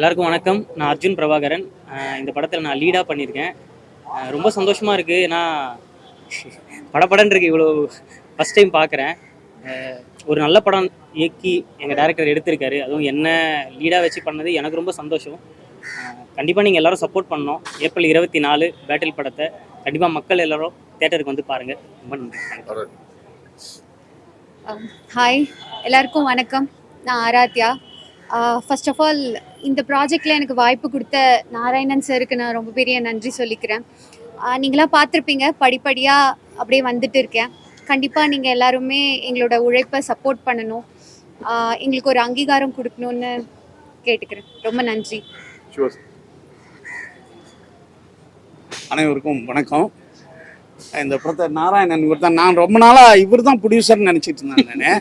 எல்லாருக்கும் வணக்கம். நான் அர்ஜுன் பிரபாகரன். இந்த படத்தில் நான் லீடாக பண்ணியிருக்கேன். ரொம்ப சந்தோஷமாக இருக்குது. ஏன்னா படப்படன்னு இருக்குது. இவ்வளோ ஃபஸ்ட் டைம் பார்க்குறேன். ஒரு நல்ல படம் இயக்கி எங்கள் டைரக்டர் எடுத்திருக்காரு. அதுவும் என்ன லீடாக வச்சு பண்ணது எனக்கு ரொம்ப சந்தோஷம். கண்டிப்பாக நீங்கள் எல்லோரும் சப்போர்ட் பண்ணணும். ஏப்ரல் 24 பேட்டில் படத்தை கண்டிப்பாக மக்கள் எல்லோரும் தேட்டருக்கு வந்து பாருங்கள். ரொம்ப நன்றி. ஹாய், எல்லாருக்கும் வணக்கம். நான் ஆராத்யா. ஃபர்ஸ்ட் ஆஃப் ஆல் இந்த ப்ராஜெக்டில் எனக்கு வாய்ப்பு கொடுத்த நாராயணன் சாருக்கு நான் ரொம்ப பெரிய நன்றி சொல்லிக்கிறேன். நீங்களாம் பார்த்துருப்பீங்க, படிப்படியாக அப்படியே வந்துட்டு இருக்கேன். கண்டிப்பாக நீங்கள் எல்லாருமே எங்களோட உழைப்பை சப்போர்ட் பண்ணணும், எங்களுக்கு ஒரு அங்கீகாரம் கொடுக்கணும்னு கேட்டுக்கிறேன். ரொம்ப நன்றி. அனைவருக்கும் வணக்கம். இந்த படத்தை நாராயணன் இவர் தான். நான் ரொம்ப நாளாக இவர் தான் ப்ரொடியூசர்னு நினச்சிட்டு இருந்தேன்.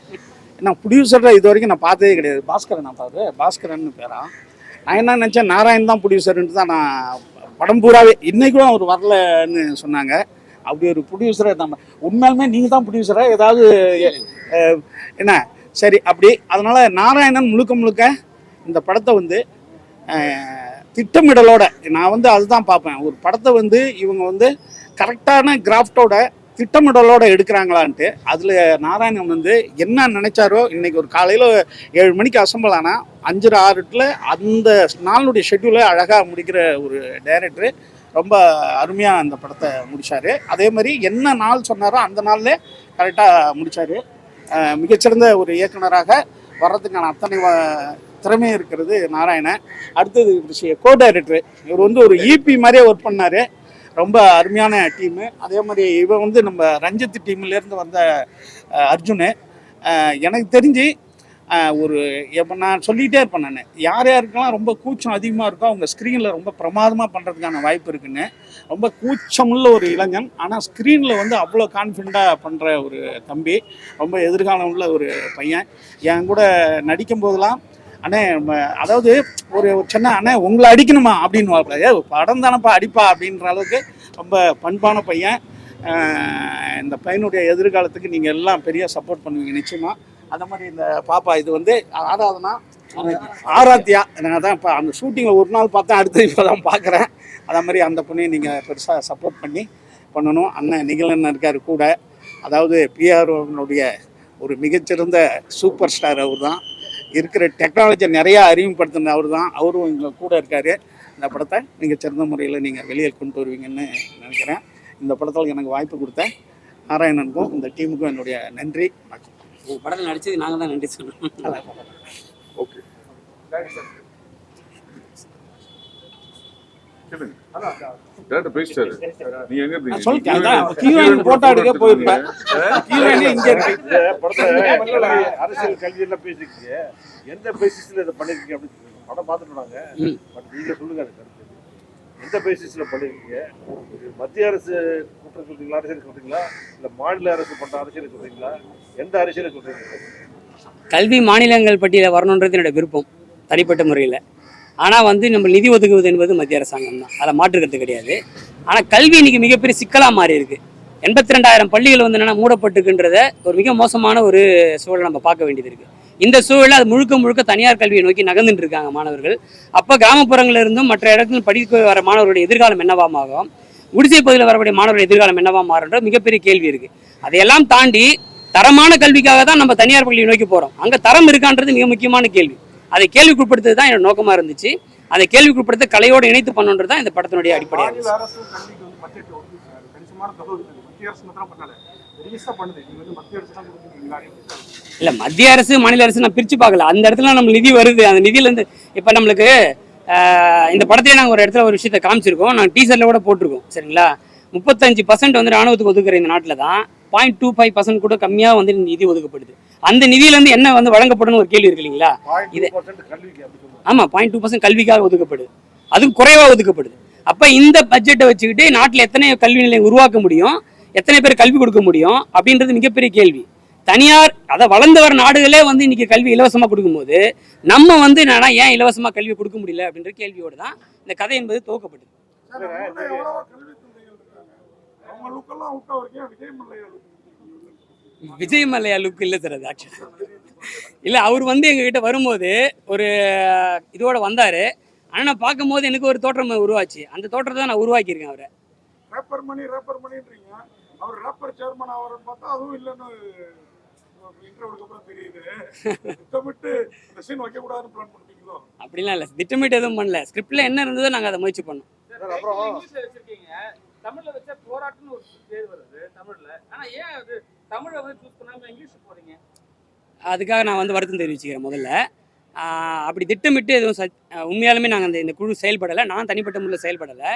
நான் ப்ரொடியூசரை இது வரைக்கும் நான் பார்த்ததே கிடையாது. பாஸ்கரன் பாஸ்கரன் பேரா. நான் என்ன நினச்சேன், நாராயண் தான் ப்ரொடியூசர்ன்ட்டு தான் நான் படம் பூராவே. இன்றைக்கும் அவர் வரலன்னு சொன்னாங்க. அப்படி ஒரு ப்ரொடியூசரை நம்ம உண்மையாலுமே நீங்கள் தான் ப்ரொடியூசராக ஏதாவது என்ன சரி அப்படி. அதனால் நாராயணன் முழுக்க இந்த படத்தை திட்டமிடலோட நான் அதுதான் பார்ப்பேன். ஒரு படத்தை இவங்க கரெக்டான கிராஃப்டோட திட்டமிடலோடு எடுக்கிறாங்களான்ட்டு. அதில் நாராயணன் என்ன நினைச்சாரோ, இன்றைக்கி ஒரு காலையில் 7 மணிக்கு அசம்பிள் ஆனால் 5:06 அந்த நாளுடைய ஷெட்யூலை அழகாக முடிக்கிற ஒரு டைரக்டரு. ரொம்ப அருமையாக அந்த படத்தை முடித்தார். அதே மாதிரி என்ன நாள் சொன்னாரோ அந்த நாளில் கரெக்டாக முடித்தார். மிகச்சிறந்த ஒரு இயக்குனராக வர்றதுக்கான அத்தனை திறமை இருக்கிறது நாராயணன். அடுத்தது கோ டைரக்டரு. இவர் ஒரு இபி மாதிரியே ஒர்க் பண்ணார். ரொம்ப அருமையான டீமு. அதே மாதிரி இவன் நம்ம ரஞ்சித் டீம்லேருந்து வந்த அர்ஜுனு. எனக்கு தெரிஞ்சு இப்போ நான் சொல்லிகிட்டே இருப்பேன், நான் யாருக்கெல்லாம் ரொம்ப கூச்சம் அதிகமாக இருக்கோ அவங்க ஸ்க்ரீனில் ரொம்ப பிரமாதமாக பண்ணுறதுக்கான வாய்ப்பு இருக்குன்னு. ரொம்ப கூச்சமுள்ள ஒரு இளைஞன், ஆனால் ஸ்க்ரீனில் அவ்வளோ கான்ஃபிடண்ட்டாக பண்ணுற ஒரு தம்பி. ரொம்ப எதிர்காலம் உள்ள ஒரு பையன். என் கூட நடிக்கும் போதெல்லாம் அண்ணே, அதாவது ஒரு சின்ன அண்ணே உங்களை அடிக்கணுமா அப்படின்னு வாப்பில, படம் தானப்பா அடிப்பா அப்படின்ற அளவுக்கு ரொம்ப பண்பான பையன். இந்த பையனுடைய எதிர்காலத்துக்கு நீங்கள் எல்லாம் பெரிய சப்போர்ட் பண்ணுவீங்க நிச்சயமாக. அந்த மாதிரி இந்த பாப்பா ஆராத்யா. நான் தான் இப்போ அந்த ஷூட்டிங்கில் ஒரு நாள் பார்த்தேன், அடுத்து இப்போ தான் பார்க்குறேன். அதே மாதிரி அந்த பொண்ணையும் நீங்கள் பெருசாக சப்போர்ட் பண்ணணும். அண்ணன் நிகழன் இருக்கார் கூட. அதாவது பிஆர்ஓனுடைய ஒரு மிகச்சிறந்த சூப்பர் ஸ்டார் அவர் தான். இருக்கிற டெக்னாலஜியை நிறையா அறிமுகப்படுத்தின அவர் தான். அவரும் இங்கே கூட இருக்கார். இந்த படத்தை நீங்கள் சிறந்த முறையில் நீங்கள் வெளியே கொண்டு வருவீங்கன்னு நினைக்கிறேன். இந்த படத்தில் எனக்கு வாய்ப்பு கொடுத்த நாராயணனுக்கும் இந்த டீமுக்கும் என்னுடைய நன்றி. படத்தில் நடிச்சது நாங்கள் தான் நன்றி சொல்கிறோம். ஓகே, போட்டோ எடுக்க போயிருப்பேன். அரசியல் கல்வி எல்லாம் பேசிருக்கீங்க, எந்த பேசிஸ்ல இதை பண்ணிருக்கீங்க அப்படின்னு படம் பார்த்துட்டு. பட் நீங்க சொல்லுங்க, எந்த பேசிஸ்ல பண்ணிருக்கீங்க? மத்திய அரசு குற்றம் சொல்றீங்களா, அரசியல் சொல்றீங்களா, இல்ல மாநில அரசு பண்ற அரசியல் சொல்றீங்களா, எந்த அரசியல் சொல்றீங்க? கல்வி மாநிலங்கள் பட்டியல வரணுன்றது என்னோட விருப்பம் தனிப்பட்ட முறையில். ஆனால் நம்ம நிதி ஒதுக்குவது என்பது மத்திய அரசாங்கம் தான், அதை மாற்றுக்கிறது கிடையாது. ஆனால் கல்வி இன்னைக்கு மிகப்பெரிய சிக்கலாக மாறி இருக்கு. 82,000 பள்ளிகள் என்னென்னா மூடப்பட்டுக்குன்றத ஒரு மிக மோசமான ஒரு சூழலை நம்ம பார்க்க வேண்டியது இருக்குது. இந்த சூழலில் அது முழுக்க தனியார் கல்வியை நோக்கி நகர்ந்துட்டு இருக்காங்க மாணவர்கள். அப்போ கிராமப்புறங்களில் இருந்தும் மற்ற இடத்துல படிக்க வர மாணவர்களுடைய எதிர்காலம் என்னவாகும், குடிசை பகுதியில் வரக்கூடிய மாணவர்களுடைய எதிர்காலம் என்னவா மாறுன்ற மிகப்பெரிய கேள்வி இருக்குது. அதையெல்லாம் தாண்டி தரமான கல்விக்காக தான் நம்ம தனியார் பள்ளியை நோக்கி போகிறோம். அங்கே தரம் இருக்கான்றது மிக முக்கியமான கேள்வி. அதை கேள்விக்குட்படுத்துறது தான் என்னோட நோக்கமாக இருந்துச்சு. அதை கேள்விக்குட்படுத்த கலையோடு இணைத்து பண்ணுன்றது தான் இந்த படத்தினுடைய அடிப்படையாக இருந்துச்சு. இல்லை, மத்திய அரசு மாநில அரசு நான் பிரித்து பார்க்கல. அந்த இடத்துல நம்ம நிதி வருது, அந்த நிதியிலேருந்து இப்போ நம்மளுக்கு இந்த படத்திலே நாங்கள் ஒரு இடத்துல ஒரு விஷயத்தை காமிச்சிருக்கோம். நாங்கள் டீசரில் கூட போட்டிருக்கோம். சரிங்களா, 35% ராணுவத்துக்கு ஒதுக்குற இந்த நாட்டில் தான் 0.25% கூட கம்மியாக நிதி ஒதுக்கப்படுது. அந்த நிதியிலேருந்து என்ன வழங்கப்படும் ஒரு கேள்வி இருக்கு இல்லைங்களா? இது ஆமாம், 0.2% கல்விக்காக ஒதுக்கப்படுது, அதுவும் குறைவாக ஒதுக்கப்படுது. அப்போ இந்த பட்ஜெட்டை வச்சுக்கிட்டு நாட்டில் எத்தனை கல்வி நிலையம் உருவாக்க முடியும், எத்தனை பேர் கல்வி கொடுக்க முடியும் அப்படின்றது மிகப்பெரிய கேள்வி. தனியார் அதை வளர்ந்து வர நாடுகளே இன்னைக்கு கல்வி இலவசமாக கொடுக்கும்போது நம்ம என்னன்னா ஏன் இலவசமாக கல்வி கொடுக்க முடியல அப்படின்ற கேள்வியோடு தான் இந்த கதை என்பது துவக்கப்பட்டது. விஜய் மல்லையா லுக் இல்லை சார். அது ஆக்சுவலி இல்லை, அவர் எங்ககிட்ட வரும்போது ஒரு இதோட வந்தார். ஆனால் நான் பார்க்கும்போது எனக்கு ஒரு தோற்றம் உருவாச்சு. அந்த தோற்றத்தை தான் நான் உருவாக்கியிருக்கேன் அவரை. ரேப்பர் மணின்றீங்க. அவர் ரேப்பர் சேர்மன் ஆகிறன்னு பார்த்தா அதுவும் இல்லைன்னு இன்டர்வியூக்கு அப்புறம் தெரியுது. திட்டமிட்டு இந்த சீன் வைக்கக்கூடாதுன்னு பிளான் பண்ணுவீங்களோ? அப்படிலாம் இல்லை, திட்டமிட்டு எதுவும் பண்ணல. ஸ்கிரிப்டில் என்ன இருந்ததோ நாங்கள் அதை முயற்சி பண்ணோம். அப்புறம் இங்கிலீஷ்ல வச்சிருக்கீங்க, தமிழ்ல வச்சா போராட்டம்னு ஒரு பேர் வருது தமிழ்ல. ஆனா ஏன் அது தமிழை வந்து சூஸ் பண்ணாம இங்கிலீஷ் போறீங்க? அதுக்காக நான் வந்து வருத்தம் தெரிவிச்சுக்கிறேன். முதல்ல அப்படி திட்டமிட்டு எதுவும் உண்மையாலுமே நாங்கள் இந்த குழு செயல்படலை. நான் தனிப்பட்ட முறையில் செயல்படலை.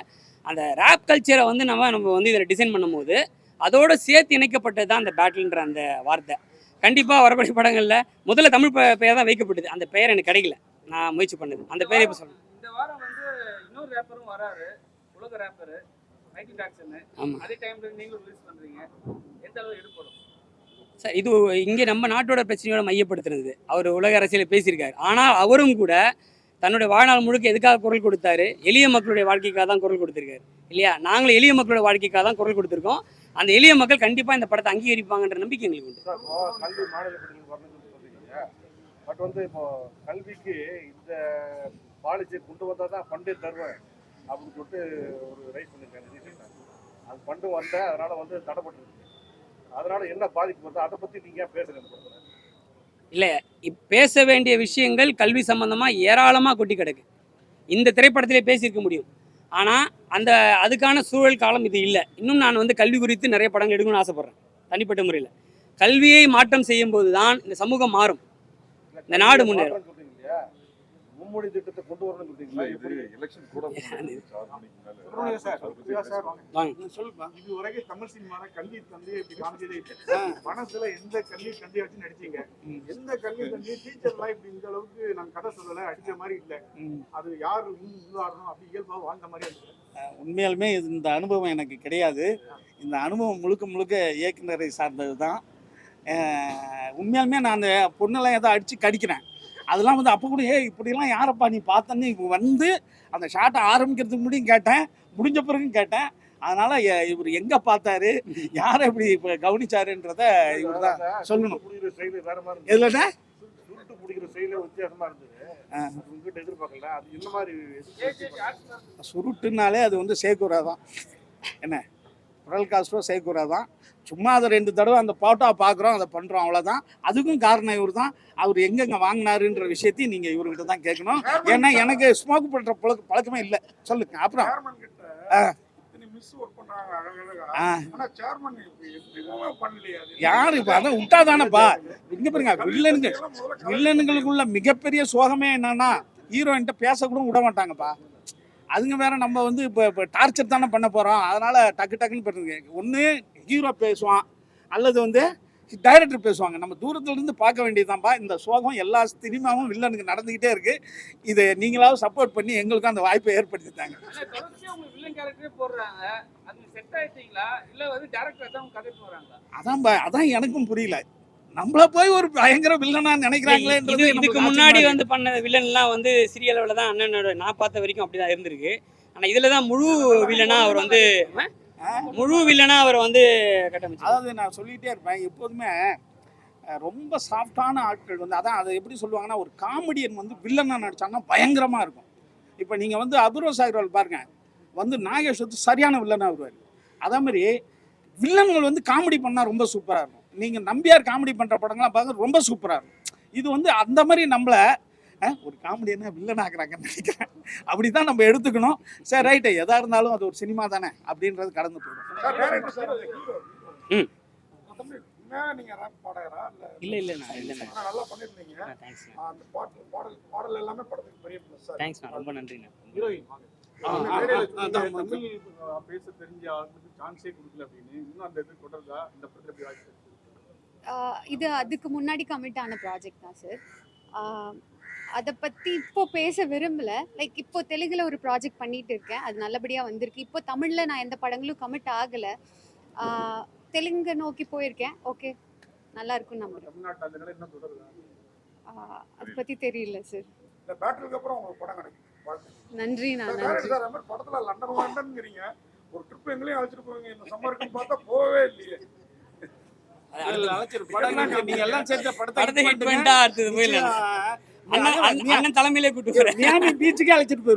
அந்த ரேப் கல்ச்சரை வந்து நம்ம வந்து இதில் டிசைன் பண்ணும்போது அதோடு சேர்த்து இணைக்கப்பட்டது தான் அந்த பேட்டில்ன்ற அந்த வார்த்தை. கண்டிப்பாக வரக்கூடிய படங்களில் முதல்ல தமிழ் பெயர் தான் வைக்கப்பட்டது. அந்த பெயர் எனக்கு கிடைக்கல, நான் முயற்சி பண்ணது. அந்த பெயரை இப்போ சொல்லணும். இந்த வாரம் வந்து இன்னொரு ரேப்பரும் வராரு, உலக ரேப்பரு மைக்கேல் ஜாக்சன். ஆமாம் அதே டைம்ல நீங்களும் ரிலீஸ் பண்றீங்க. எந்த அளவு எடுப்படும் சார்? இது இங்கே நம்ம நாட்டோட பிரச்சனையோட மையப்படுத்துறது. அவர் உலக அரசியலில் பேசியிருக்காரு. ஆனால் அவரும் கூட தன்னுடைய வாழ்நாள் முழுக்க எதுக்காக குரல் கொடுத்தாரு? எளிய மக்களுடைய வாழ்க்கைக்காக தான் குரல் கொடுத்துருக்காரு இல்லையா? நாங்களும் எளிய மக்களோட வாழ்க்கைக்காக தான் குரல் கொடுத்துருக்கோம். அந்த எளிய மக்கள் கண்டிப்பாக இந்த படத்தை அங்கீகரிப்பாங்கன்ற நம்பிக்கை எங்களுக்கு உண்டு. கல்வி மாநில பள்ளிகள் வரணும்னு சொல்றீங்க. பட் வந்து இப்போ கல்விக்கு இந்த பாலிசியை கொண்டு வந்தால் தான் ஃபண்டே தருவேன் அப்படின்னு சொல்லிட்டு ஒரு ரைஸ் பண்ணியிருக்காங்க. அது ஃபண்டு வந்த அதனால வந்து தடைப்பட்டிருக்கு. அதனால என்ன பாதிப்பு வந்தா அதை பற்றி நீங்கள் ஏன் பேசுகிறீங்க? இல்லை, பேச வேண்டிய விஷயங்கள் கல்வி சம்பந்தமாக ஏராளமாக கொட்டி கிடக்கு. இந்த திரைப்படத்திலே பேசியிருக்க முடியும். ஆனால் அதுக்கான சூழல் காலம் இது இல்லை. இன்னும் நான் வந்து கல்வி குறித்து நிறைய படங்கள் எடுக்கணும்னு ஆசைப்பட்றேன் தனிப்பட்ட முறையில். கல்வியை மாற்றம் செய்யும் போது தான் இந்த சமூகம் மாறும், இந்த நாடு முன்னேறும். மும்மொழி திட்டத்தை கொண்டு வரணும்னு சொல்றீங்களா? எப்படி எலெக்ஷன் கூட சொல்லுப்பா. இது வரைக்கும் தமிழ் சினிமால கல்வி தந்தையை இப்படி காமிச்சதே இல்லை. மனசுல எந்த கல்வி தந்தையை வச்சு நடிச்சீங்க? எந்த கல்வி தந்தையை டீச்சர்லாம் இப்படி இந்த அளவுக்கு நான் கதை சொல்லலை, அடிச்ச மாதிரி இல்லை. அது யார் உதாரணம் அப்படி இயல்பாக வாழ்ந்த மாதிரி இருக்கு. உண்மையாலுமே இந்த அனுபவம் எனக்கு கிடையாது. இந்த அனுபவம் முழுக்க முழுக்க இயக்குனரை சார்ந்தது தான். உண்மையாலுமே நான் அந்த பொண்ணெல்லாம் ஏதோ அடித்து கடிக்கிறேன். அதெல்லாம் வந்து அப்போ கூட இப்படிலாம் யாரப்பா நீ பார்த்தன்னு வந்து அந்த ஷாட்டை ஆரம்பிக்கிறதுக்கு முடியும் கேட்டேன், முடிஞ்ச பிறகும் கேட்டேன். அதனால இவர் எங்கே பார்த்தாரு, யாரை இப்படி இப்போ கவனிச்சாருன்றத இவர் தான் சொல்லணும். எதுலண்ணா சுருட்டு பிடிக்கிற செயல வித்தியாசமா இருந்தது, உங்ககிட்ட எதிர்பார்க்கல. அது என்ன மாதிரி சுருட்டுனாலே அது வந்து சேகுரா தான். என்ன குரல் காஸ்ட்ரோ சேகுரா தான். சும்மா அதை 2 தடவை அந்த பாட்டா பார்க்குறோம், அதை பண்ணுறோம், அவ்வளோதான். அதுக்கும் காரணம் இவர் தான். அவர் எங்கெங்கே வாங்கினாருன்ற விஷயத்தையும் நீங்கள் இவர்கிட்ட தான் கேட்கணும். ஏன்னா எனக்கு ஸ்மோக் பண்ணுற பழக்கமே இல்லை. சொல்லுங்க. அப்புறம் யாரு இப்போ அதான் விட்டா தானேப்பா. இங்கே பாருங்க, வில்லனுங்களுக்குள்ள மிகப்பெரிய சோகமே என்னன்னா ஹீரோயின்ட்ட பேசக்கூட விட மாட்டாங்கப்பா. அதுங்க வேற நம்ம வந்து இப்போ டார்ச்சர் தானே பண்ண போகிறோம். அதனால் டக்குன்னு பண்ணுங்க. ஒன்று ஹீரோ பேசுவான் அல்லது வந்து டைரக்டர் பேசுவாங்க. நம்ம தூரத்துலேருந்து பார்க்க வேண்டியதுதான்ப்பா. இந்த சோகம் எல்லா சினிமாவும் வில்லனுக்கு நடந்துக்கிட்டே இருக்குது. இதை நீங்களாவது சப்போர்ட் பண்ணி எங்களுக்கும் அந்த வாய்ப்பை ஏற்படுத்திட்டாங்க. அதான் எனக்கும் புரியல. நம்மள போய் ஒரு பயங்கர வில்லனா நினைக்கிறாங்களே. இதுக்கு முன்னாடி வந்து பண்ண வில்லன்லாம் வந்து சிறிய அளவில் தான் அண்ணனோட நான் பார்த்த வரைக்கும் அப்படிதான் இருந்திருக்கு. ஆனால் இதில் தான் முழு வில்லனா அவர் வந்து கட்டமைச்சு. அதாவது நான் சொல்லிகிட்டே இருப்பேன் எப்போதுமே, ரொம்ப சாஃப்டான ஆட்கள் வந்து அதான் அதை எப்படி சொல்லுவாங்கன்னா, ஒரு காமெடியன் வந்து வில்லனா நடிச்சாங்கன்னா பயங்கரமாக இருக்கும். இப்போ நீங்கள் வந்து அபூர்வ சாகர்வால் பாருங்க, வந்து நாகேஷ் வந்து சரியான வில்லனாக வருவார். அதே மாதிரி வில்லன்கள் வந்து காமெடி பண்ணால் ரொம்ப சூப்பராக இருக்கும். நீங்கள் நம்பியார் காமெடி பண்ணுற படங்கள்லாம் பார்க்க ரொம்ப சூப்பராக இருக்கும். இது வந்து அந்த மாதிரி நம்மளை ஒரு காமெடியான வில்லனாக்குறாங்கன்னு நினைக்கிறேன். அப்படி தான் நம்ம எடுத்துக்கணும். சரி ரைட்டு, எதாக இருந்தாலும் அது ஒரு சினிமா தானே அப்படின்றது கடந்து போயிடும். இல்லை நல்லா பண்ணிருந்தீங்க. அந்த பாடல் எல்லாமே படத்துக்கு பெரிய ப்ளஸ். தேங்க்ஸ்ண்ணா, ரொம்ப நன்றிண்ணா. தமிழ் பேச தெரிஞ்ச ஆளுக்கு சான்ஸே கொடுக்கல அப்படின்னு இன்னும் அந்த இது தொடர்தா இந்த படத்துல? இது அதுக்கு முன்னாடி கமிட் ஆன ப்ராஜெக்ட் தான் சார். அதை பற்றி இப்போ பேச விரும்பலை. லைக் இப்போ தெலுங்கில் ஒரு ப்ராஜெக்ட் பண்ணிகிட்டு இருக்கேன், அது நல்லபடியாக வந்திருக்கு. இப்போ தமிழில் நான் எந்த படங்களும் கமிட் ஆகலை. தெலுங்கு நோக்கி போயிருக்கேன். ஓகே, நல்லா இருக்கும். நம்ம அதை பற்றி தெரியல சார். நன்றி. படத்துல லண்டன்ங்கிறீங்க, ஒரு ட்ரிப் எங்களையும் அழைச்சிட்டு போவீங்க, இந்த சம்மருக்கு பார்த்தா போகவே இல்லையே. அண்ணன் தலைமையிலே கூட்டு பீச்சுக்கே அழைச்சிட்டு போயிருவோம்.